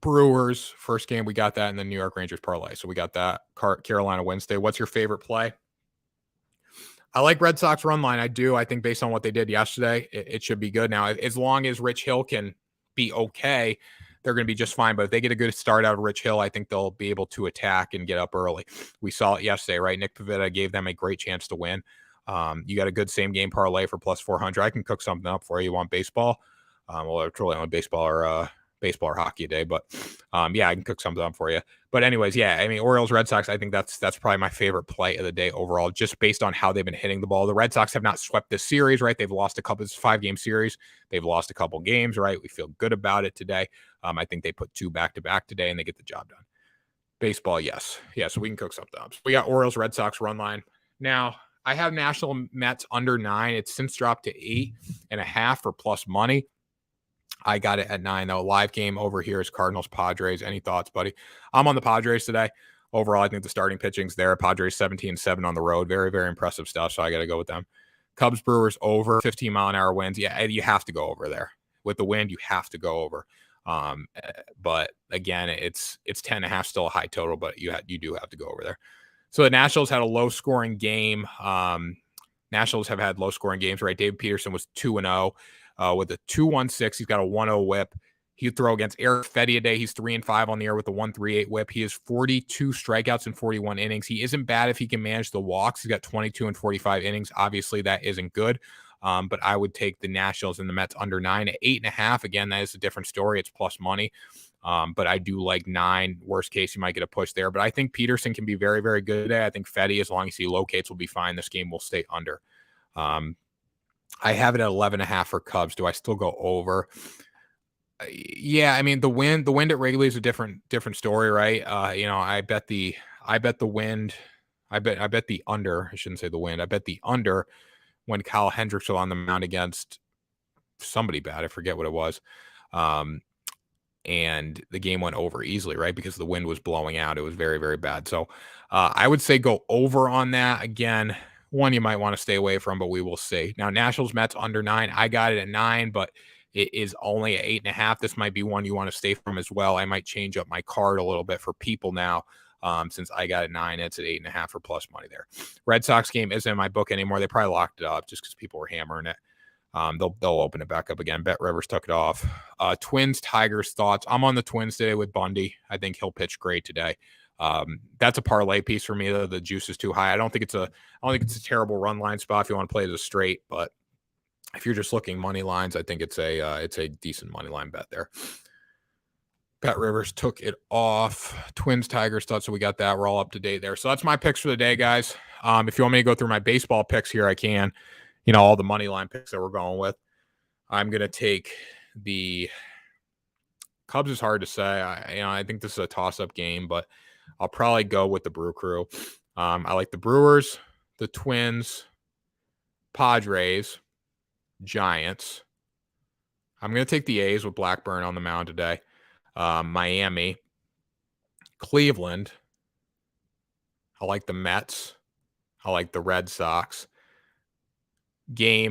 Brewers, first game, we got that, and then New York Rangers parlay. So we got that. Carolina Wednesday. What's your favorite play? I like Red Sox run line. I do. I think based on what they did yesterday, it should be good. Now, as long as Rich Hill can be okay, they're going to be just fine. But if they get a good start out of Rich Hill, I think they'll be able to attack and get up early. We saw it yesterday, right? Nick Pivetta gave them a great chance to win. You got a good same game parlay for plus 400. I can cook something up for you. You want baseball? Well, truly on baseball or hockey a day, but yeah, I can cook something up for you. But anyways, yeah, I mean, Orioles, Red Sox, I think that's probably my favorite play of the day overall, just based on how they've been hitting the ball. The Red Sox have not swept this series, right? They've lost a couple, it's a 5-game series. They've lost a couple games, right? We feel good about it today. I think they put 2 back-to-back today and they get the job done. Baseball, yes. Yeah, so we can cook something up. So we got Orioles, Red Sox run line. Now, I have National Mets under 9. It's since dropped to 8.5 for plus money. I got it at 9, though. Live game over here is Cardinals Padres. Any thoughts, buddy? I'm on the Padres today. Overall, I think the starting pitching's there. Padres 17-7 on the road. Very, very impressive stuff, so I got to go with them. Cubs Brewers over 15-mile-an-hour winds. Yeah, you have to go over there. With the wind, you have to go over. But again, it's 10.5, still a high total, but you do have to go over there. So the Nationals had a low-scoring game. Nationals have had low-scoring games, right? David Peterson was 2-0. With a 2.16, he's got a 1.0 whip. He'd throw against Eric Fetty today. He's 3-5 on the air with a 1.38 whip. He has 42 strikeouts in 41 innings. He isn't bad if he can manage the walks. He's got 22 and 45 innings. Obviously, that isn't good. But I would take the Nationals and the Mets under 9 at 8.5. Again, that is a different story. It's plus money. But I do like 9. Worst case, you might get a push there. But I think Peterson can be very, very good today. I think Fetty, as long as he locates, will be fine. This game will stay under. I have it at 11.5 for Cubs. Do I still go over? Yeah, I mean the wind at Wrigley is a different story, right? I bet the wind. I bet the under. I shouldn't say the wind. I bet the under when Kyle Hendricks was on the mound against somebody bad. I forget what it was. And the game went over easily, right? Because the wind was blowing out. It was very, very bad. So I would say go over on that. Again, one you might want to stay away from, but we will see. Now, Nationals Mets under 9. I got it at 9, but it is only at 8.5. This might be one you want to stay from as well. I might change up my card a little bit for people now. Since I got it 9, it's at 8.5 for plus money there. Red Sox game isn't in my book anymore. They probably locked it up just because people were hammering it. They'll open it back up again. Bet Rivers took it off. Twins, Tigers, thoughts. I'm on the Twins today with Bundy. I think he'll pitch great today. That's a parlay piece for me. The juice is too high. I don't think it's a terrible run line spot if you want to play it as a straight, but if you're just looking money lines, I think it's a decent money line bet there. Bet Rivers took it off. Twins, Tigers, thoughts. So we got that. We're all up to date there. So that's my picks for the day, guys. If you want me to go through my baseball picks here, I can. All the money line picks that we're going with. I'm going to take the Cubs. Is hard to say. I think this is a toss-up game, but I'll probably go with the Brew Crew. I like the Brewers, the Twins, Padres, Giants. I'm going to take the A's with Blackburn on the mound today. Miami, Cleveland. I like the Mets. I like the Red Sox. Okay,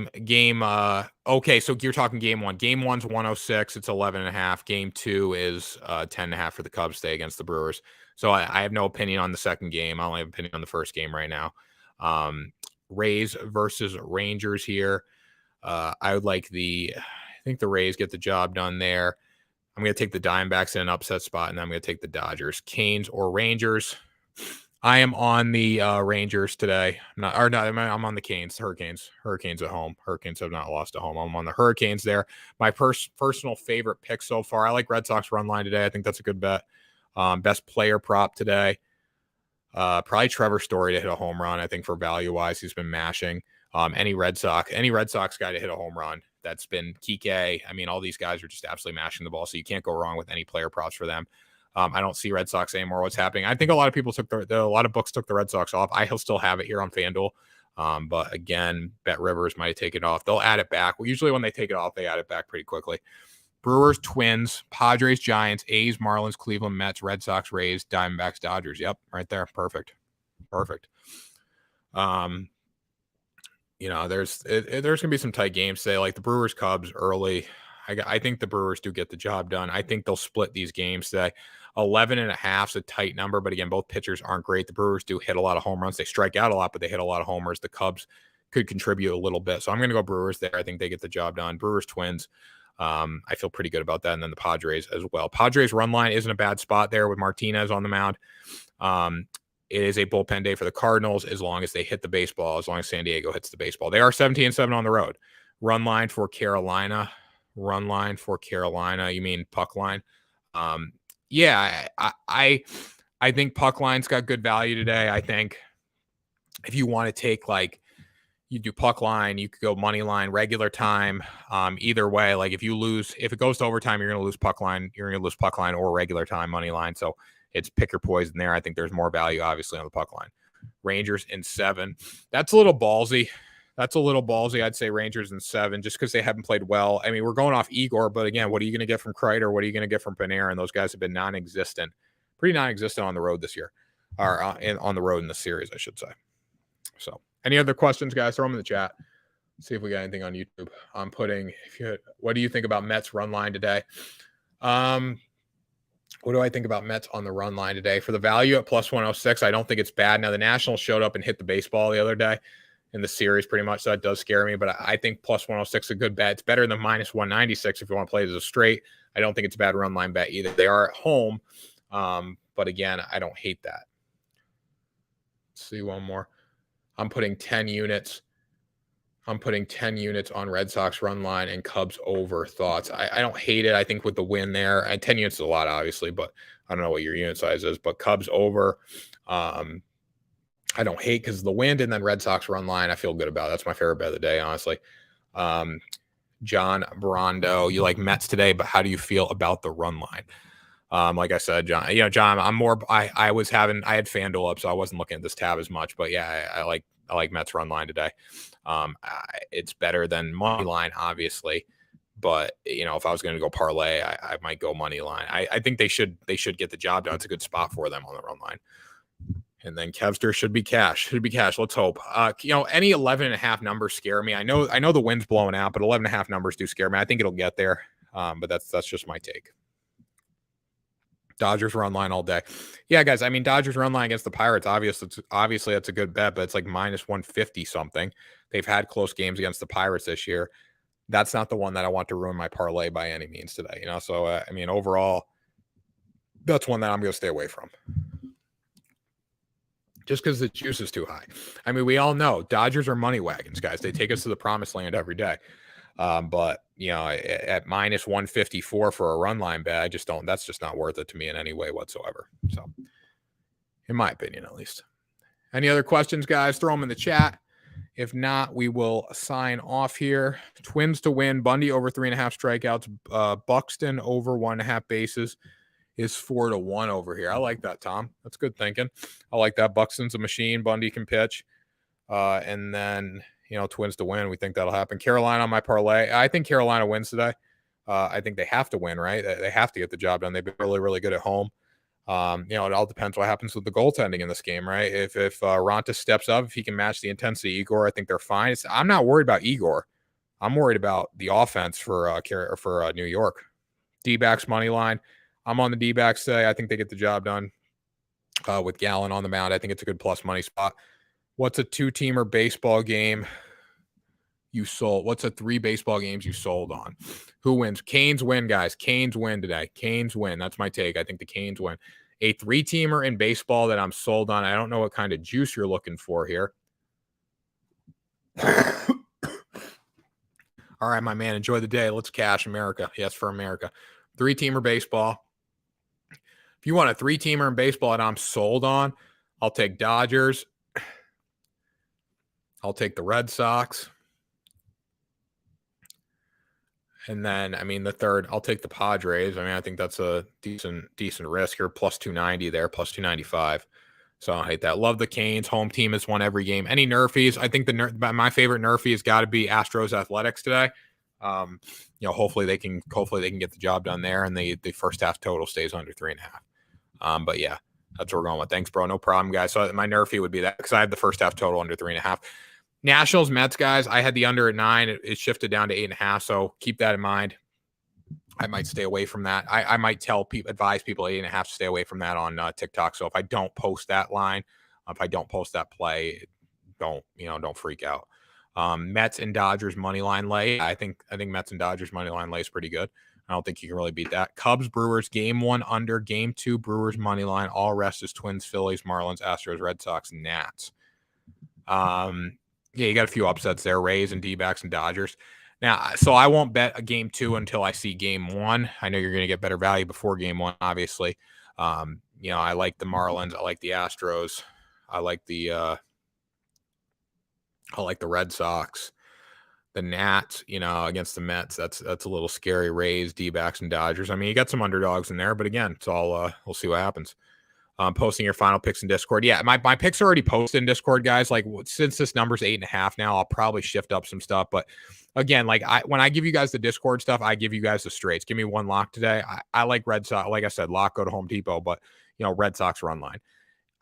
so you're talking game 1. Game 1's 106. It's 11.5. Game 2 is 10.5 for the Cubs today against the Brewers. So I have no opinion on the second game. I only have opinion on the first game right now. Rays versus Rangers here. I think the Rays get the job done there. I'm going to take the Diamondbacks in an upset spot, and then I'm going to take the Dodgers. Canes or Rangers. I am on the Rangers today. I'm on the Canes. Hurricanes at home. Hurricanes have not lost at home. I'm on the Hurricanes there. My personal favorite pick so far. I like Red Sox run line today. I think that's a good bet. Best player prop today. Probably Trevor Story to hit a home run. I think for value wise, he's been mashing. Any Red Sox guy to hit a home run. That's been Kike. I mean, all these guys are just absolutely mashing the ball. So you can't go wrong with any player props for them. I don't see Red Sox anymore. What's happening? I think a lot of people a lot of books took the Red Sox off. I still have it here on FanDuel. But again, Bet Rivers might take it off. They'll add it back. Well, usually when they take it off, they add it back pretty quickly. Brewers, Twins, Padres, Giants, A's, Marlins, Cleveland, Mets, Red Sox, Rays, Diamondbacks, Dodgers. Yep, right there. Perfect. There's gonna be some tight games today, like the Brewers, Cubs early. I think the Brewers do get the job done. I think they'll split these games today. 11.5 is a tight number, but again, both pitchers aren't great. The Brewers do hit a lot of home runs. They strike out a lot, but they hit a lot of homers. The Cubs could contribute a little bit, so I'm going to go Brewers there. I think they get the job done. Brewers, Twins. I feel pretty good about that. And then the Padres as well. Padres run line isn't a bad spot there with Martinez on the mound. It is a bullpen day for the Cardinals as long as they hit the baseball, as long as San Diego hits the baseball. They are 17-7 on the road. Run line for Carolina. You mean puck line? Yeah, I think puck line's got good value today. I think if you want to take you do puck line, you could go money line, regular time. Either way, if it goes to overtime, you're going to lose puck line. You're going to lose puck line or regular time money line. So it's pick your poison there. I think there's more value, obviously, on the puck line. Rangers in 7. That's a little ballsy. I'd say Rangers in 7 just because they haven't played well. I mean, we're going off Igor, but again, what are you going to get from Kreider? What are you going to get from Panarin? And those guys have been pretty non-existent on the road this year, or on the road in the series, I should say. So, any other questions, guys? Throw them in the chat. See if we got anything on YouTube. What do you think about Mets run line today? What do I think about Mets on the run line today? For the value at plus 106, I don't think it's bad. Now, the Nationals showed up and hit the baseball the other day in the series pretty much, so that does scare me, but I think plus 106 is a good bet. It's better than minus 196 if you want to play it as a straight. I don't think it's a bad run line bet either. They are at home, but again, I don't hate that. Let's see one more. I'm putting 10 units on Red Sox run line and Cubs over. Thoughts? I don't hate it. I think with the win there, and 10 units is a lot, obviously, but I don't know what your unit size is, but Cubs over. I don't hate because the wind, and then Red Sox run line, I feel good about. That's my favorite bet of the day, honestly. John Brando, you like Mets today, but how do you feel about the run line? Like I said, John, I'm more. I had FanDuel up, so I wasn't looking at this tab as much. But yeah, I like Mets run line today. It's better than money line, obviously. But if I was going to go parlay, I might go money line. I think they should get the job done. It's a good spot for them on the run line. And then Kevster should be cash. Let's hope. Any 11.5 numbers scare me. I know the wind's blowing out, but 11.5 numbers do scare me. I think it'll get there. But that's just my take. Dodgers run line all day. Yeah, guys. I mean, Dodgers run line against the Pirates. Obviously, that's a good bet, but it's like minus 150 something. They've had close games against the Pirates this year. That's not the one that I want to ruin my parlay by any means today. So I mean, overall, that's one that I'm going to stay away from. Just because the juice is too high. I mean, we all know Dodgers are money wagons, guys. They take us to the promised land every day. But at minus 154 for a run line bet, that's just not worth it to me in any way whatsoever. So, in my opinion, at least. Any other questions, guys? Throw them in the chat. If not, we will sign off here. Twins to win. Bundy over 3.5 strikeouts. Buxton over 1.5 bases. Is 4-1 over here. I like that, Tom. That's good thinking. I like that. Buxton's a machine. Bundy can pitch. And then, Twins to win. We think that'll happen. Carolina on my parlay. I think Carolina wins today. I think they have to win, right? They have to get the job done. They've been really, really good at home. It all depends what happens with the goaltending in this game, right? If Ronta steps up, if he can match the intensity of Igor, I think they're fine. I'm not worried about Igor. I'm worried about the offense for New York. D-backs money line. I'm on the D-backs today. I think they get the job done with Gallen on the mound. I think it's a good plus money spot. What's a 2-teamer baseball game you sold? What's a 3 baseball games you sold on? Who wins? Canes win, guys. Canes win today. Canes win. That's my take. I think the Canes win. A 3-teamer in baseball that I'm sold on. I don't know what kind of juice you're looking for here. All right, my man. Enjoy the day. Let's cash America. Yes, for America. 3-teamer baseball. If you want a 3-teamer in baseball that I'm sold on, I'll take Dodgers. I'll take the Red Sox. And then, I mean, the third, I'll take the Padres. I mean, I think that's a decent risk here. Plus 290 there, plus 295. So I don't hate that. Love the Canes. Home team has won every game. Any nerfies? I think my favorite nerfie has got to be Astros Athletics today. Hopefully they can get the job done there, and the first half total stays under 3.5. But yeah, that's what we're going with. Thanks, bro. No problem, guys. So my nerfie would be that because I have the first half total under 3.5. Nationals, Mets, guys. I had the under at 9. It shifted down to 8.5. So keep that in mind. I might stay away from that. I might advise people 8.5 to stay away from that on TikTok. So if I don't post that line, if I don't post that play, don't freak out. Mets and Dodgers money line lay. I think Mets and Dodgers money line lay is pretty good. I don't think you can really beat that. Cubs, Brewers, game 1 under, game 2 Brewers money line. All rest is Twins, Phillies, Marlins, Astros, Red Sox, Nats. Yeah, you got a few upsets there, Rays and D-backs and Dodgers. Now, so I won't bet a game 2 until I see game 1. I know you're going to get better value before game 1, obviously. I like the Marlins. I like the Astros. I like the Red Sox. The Nats, against the Mets, that's a little scary. Rays, D-backs, and Dodgers. I mean, you got some underdogs in there, but again, it's all we'll see what happens. Posting your final picks in Discord. Yeah, my picks are already posted in Discord, guys. Like, since this number's 8.5 now, I'll probably shift up some stuff. But again, like when I give you guys the Discord stuff, I give you guys the straights. Give me one lock today. I like Red Sox. Like I said, lock, go to Home Depot, but Red Sox run line.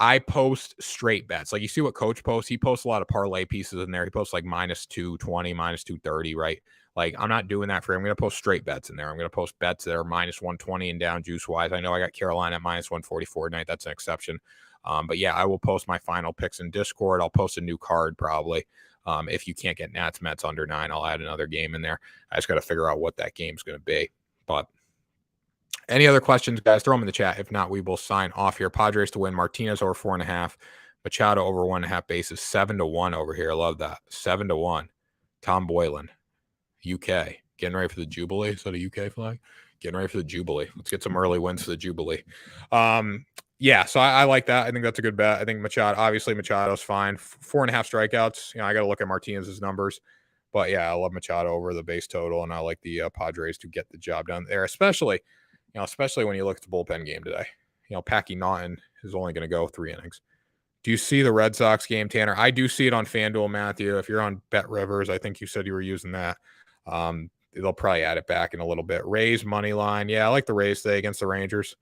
I post straight bets. Like, you see what Coach posts. He posts a lot of parlay pieces in there. He posts like minus 220, minus 230, right? Like, I'm not doing that for him. I'm going to post straight bets in there. I'm going to post bets that are minus 120 and down juice-wise. I know I got Carolina at minus 144 tonight. That's an exception. But yeah, I will post my final picks in Discord. I'll post a new card probably. If you can't get Nats Mets under 9, I'll add another game in there. I just got to figure out what that game's going to be. But any other questions, guys, throw them in the chat. If not, we will sign off here. Padres to win. Martinez over 4.5. Machado over 1.5 bases. 7-1 over here. I love that. 7-1. Tom Boylan. UK. Getting ready for the Jubilee. Is that a UK flag? Getting ready for the Jubilee. Let's get some early wins for the Jubilee. Yeah, so I like that. I think that's a good bet. I think Machado's fine. 4.5 strikeouts. I got to look at Martinez's numbers. But yeah, I love Machado over the base total, and I like the Padres to get the job done there, especially when you look at the bullpen game today. Packy Naughton is only going to go 3 innings. Do you see the Red Sox game, Tanner? I do see it on FanDuel, Matthew. If you're on Bet Rivers, I think you said you were using that. They'll probably add it back in a little bit. Rays money line. Yeah, I like the Rays today against the Rangers.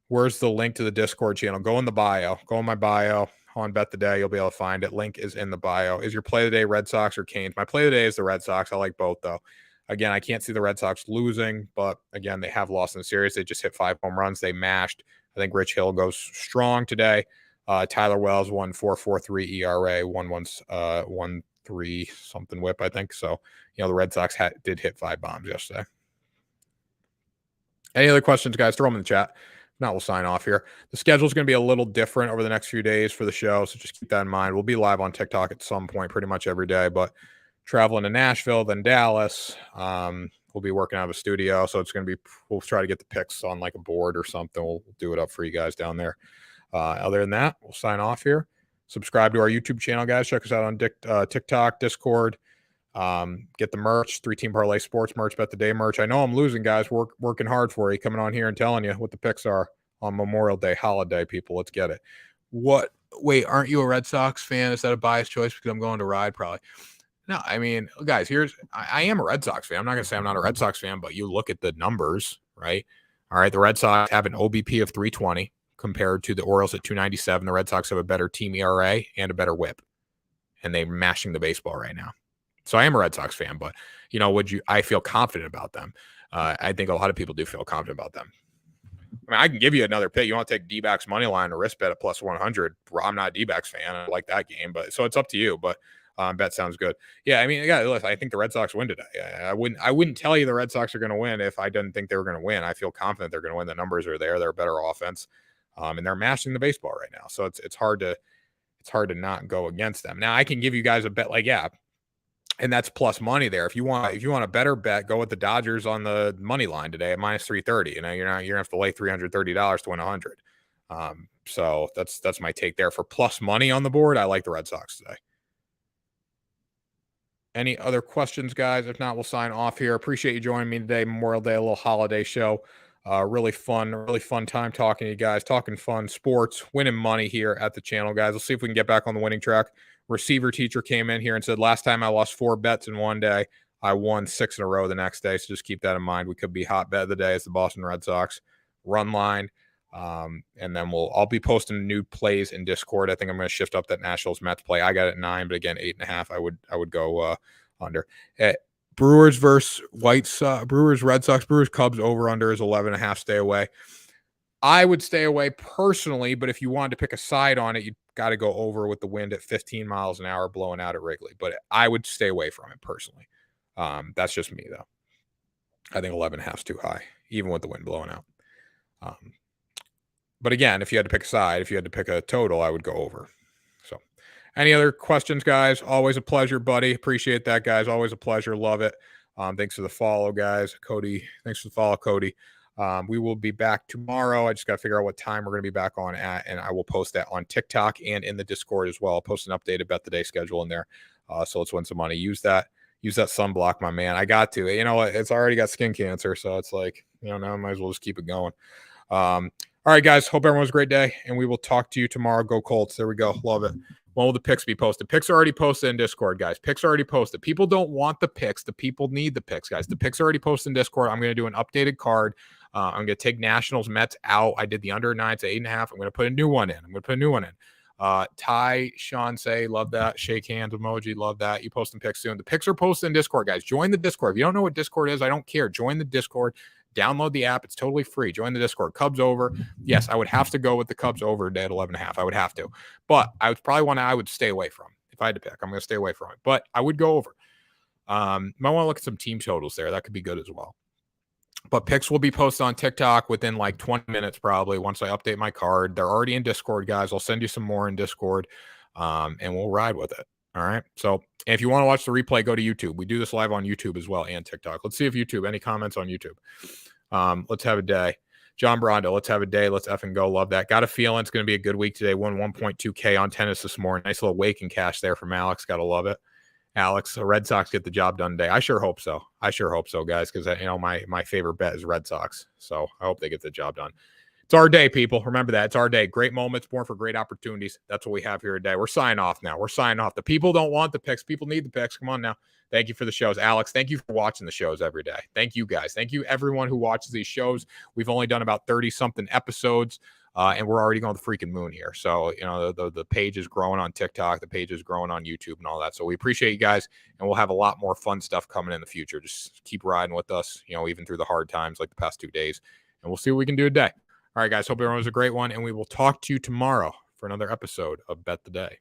Where's the link to the Discord channel? Go in the bio. Go in my bio on Bet the Day. You'll be able to find it. Link is in the bio. Is your play of the day Red Sox or Canes? My play of the day is the Red Sox. I like both, though. Again, I can't see the Red Sox losing, but again, they have lost in the series. They just hit 5 home runs. They mashed. I think Rich Hill goes strong today. Tyler Wells won 4.43 ERA, 1.13 something whip, I think. So, the Red Sox did hit 5 bombs yesterday. Any other questions, guys? Throw them in the chat. If not, we'll sign off here. The schedule is going to be a little different over the next few days for the show, so just keep that in mind. We'll be live on TikTok at some point, pretty much every day, but traveling to Nashville, then Dallas. We'll be working out of a studio, so we'll try to get the picks on like a board or something. We'll do it up for you guys down there. Other than that, we'll sign off here. Subscribe to our YouTube channel, guys. Check us out on TikTok, Discord. Get the merch, 3 Team Parlay Sports merch, Bet the Day merch. I know I'm losing, guys. Working hard for you, coming on here and telling you what the picks are on Memorial Day holiday, people. Let's get it. Wait, aren't you a Red Sox fan? Is that a biased choice because I'm going to ride? Probably. No, I mean, guys, I am a Red Sox fan. I'm not going to say I'm not a Red Sox fan, but you look at the numbers, right? All right, the Red Sox have an OBP of 320 compared to the Orioles at 297. The Red Sox have a better team ERA and a better whip, and they're mashing the baseball right now. So I am a Red Sox fan, but, I feel confident about them. I think a lot of people do feel confident about them. I mean, I can give you another pick. You want to take D-backs money line or risk bet at plus 100. I'm not a D-backs fan. I like that game, so it's up to you, but bet sounds good. Yeah, I mean, listen, I think the Red Sox win today. I wouldn't tell you the Red Sox are going to win if I didn't think they were going to win. I feel confident they're going to win. The numbers are there. They're a better offense, and they're mashing the baseball right now. So it's hard to not go against them. Now I can give you guys a bet and that's plus money there. If you want a better bet, go with the Dodgers on the money line today at minus 330. You're gonna have to lay $330 to win 100. So that's my take there for plus money on the board. I like the Red Sox today. Any other questions, guys? If not, we'll sign off here. Appreciate you joining me today. Memorial Day, a little holiday show. Really fun time talking to you guys, talking fun sports, winning money here at the channel, guys. We'll see if we can get back on the winning track. Receiver teacher came in here and said, last time I lost 4 bets in one day, I won 6 in a row the next day. So just keep that in mind. We could be hot bet of the day as the Boston Red Sox run line. And then I'll be posting new plays in Discord. I think I'm going to shift up that Nationals Mets play. I got it at 9, but again, 8.5. I would go under. Brewers versus Brewers Red Sox, Brewers Cubs over under is 11.5. Stay away. I would stay away personally, but if you wanted to pick a side on it, you got to go over with the wind at 15 miles an hour blowing out at Wrigley. But I would stay away from it personally. That's just me though. I think 11.5 is too high, even with the wind blowing out. But again, if you had to pick a side, if you had to pick a total, I would go over. So any other questions, guys? Always a pleasure, buddy. Appreciate that, guys. Always a pleasure. Love it. Thanks for the follow, guys. Cody, thanks for the follow, Cody. We will be back tomorrow. I just got to figure out what time we're going to be back on at, and I will post that on TikTok and in the Discord as well. I'll post an updated bet the day schedule in there. So let's win some money. Use that sunblock, my man. I got to. You know what? It's already got skin cancer, so it's like, now I might as well just keep it going. All right, guys. Hope everyone has a great day, and we will talk to you tomorrow. Go Colts. There we go. Love it. When will the picks be posted? Picks are already posted in Discord, guys. Picks are already posted. People don't want the picks. The people need the picks, guys. The picks are already posted in Discord. I'm going to do an updated card. I'm going to take Nationals Mets out. I did the under 9 to 8.5. I'm going to put a new one in. Ty, Sean say, love that. Shake hands emoji, love that. You post some picks soon. The picks are posted in Discord, guys. Join the Discord. If you don't know what Discord is, I don't care. Join the Discord. Download the app. It's totally free. Join the Discord. Cubs over. Yes, I would have to go with the Cubs over at 11.5. I would have to. But I would probably one I would stay away from. If I had to pick, I'm going to stay away from it. But I would go over. Might want to look at some team totals there. That could be good as well. But picks will be posted on TikTok within like 20 minutes probably once I update my card. They're already in Discord, guys. I'll send you some more in Discord, and we'll ride with it. All right. So if you want to watch the replay, go to YouTube. We do this live on YouTube as well and TikTok. Let's see if YouTube, any comments on YouTube. Let's have a day. John Brondo, let's have a day. Let's effing go. Love that. Got a feeling it's going to be a good week today. Won 1.2K on tennis this morning. Nice little waking cash there from Alex. Got to love it. Alex, the Red Sox get the job done today. I sure hope so. Guys, because my favorite bet is Red Sox. So I hope they get the job done. It's our day, people. Remember that. It's our day. Great moments, born for great opportunities. That's what we have here today. We're signing off now. The people don't want the picks. People need the picks. Come on now. Thank you for the shows. Alex, thank you for watching the shows every day. Thank you, guys. Thank you, everyone who watches these shows. We've only done about 30-something episodes, and we're already going to the freaking moon here. So, the page is growing on TikTok. The page is growing on YouTube and all that. So we appreciate you guys, and we'll have a lot more fun stuff coming in the future. Just keep riding with us, even through the hard times like the past 2 days, and we'll see what we can do today. All right, guys. Hope everyone has a great one, and we will talk to you tomorrow for another episode of Bet the Day.